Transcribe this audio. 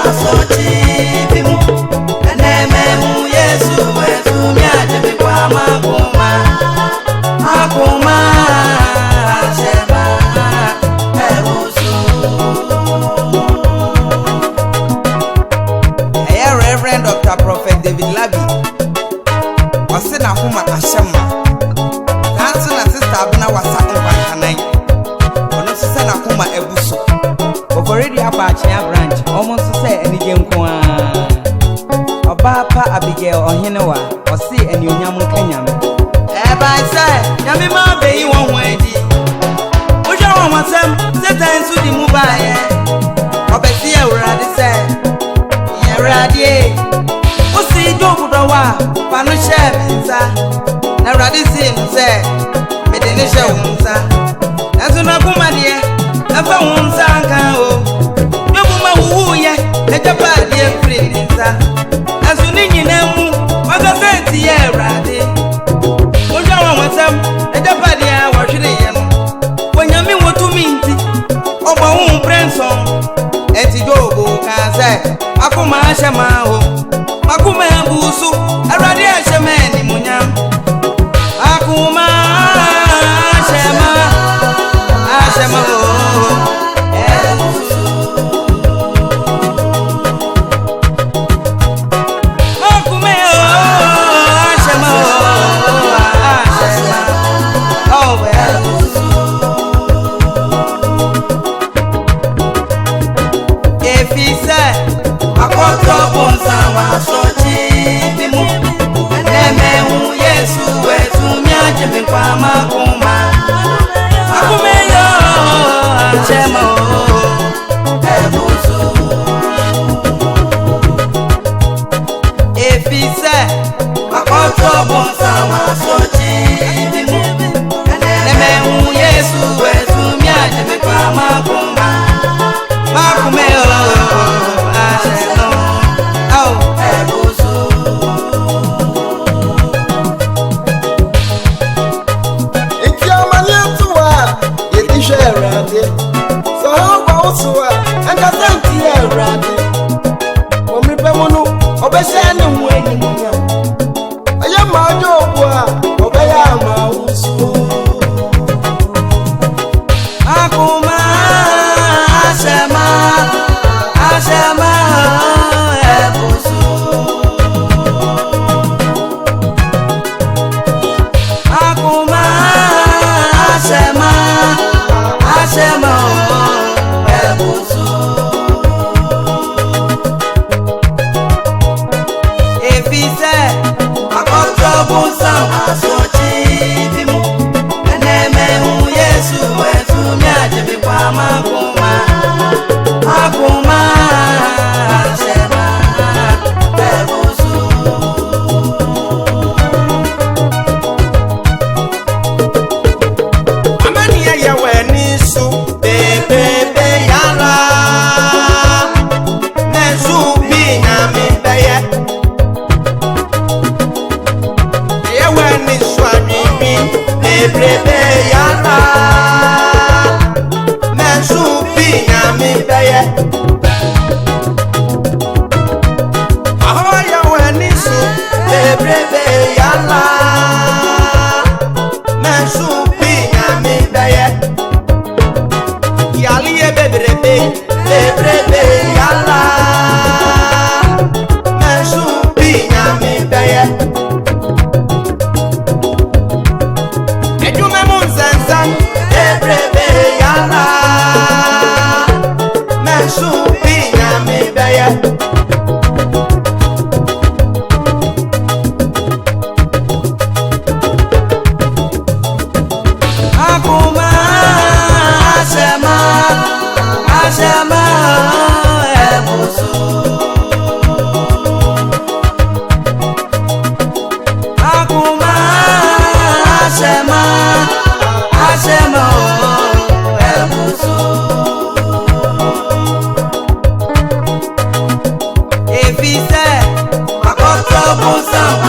wasochi bimu eneme mu Yesu wetu miaje kwa makuma makuma shema ebusu. Eya Reverend Dr. Prophet David Labi wase na homa ashema nanso na sister Abna wasa nkwankanan ono se na homa ebusu already Abachia branch almost say enige nko a oba pa Abigail ohenewa o se enionyam nkanyam by say nyame ma be yi won wadi o ja won wasem Satan su di mu baaye obesi ewrade say ewrade o si jogu do wa pa no share nsa na ewrade si nse me de ne share nsa nazo na kuma de afa nsa kan o yobu ma wu ye e japa de free nsa nazo ni nyina mu waga senti ewrade wasam edapade a wahwere ye no wonyame wotumi nti ogba hu prenson enti jogo ka say akoma ahema ho akoma busu arade ahema ni munyam akoma ahema ho wasochi bimu eneme mu Yesu wetu miaje kwa makuma akumeyo achema ebusu efise akoto bonsa wasochi bimu eneme mu Yesu wetu miaje kwa makuma makumeyo achema Efise, akoto busa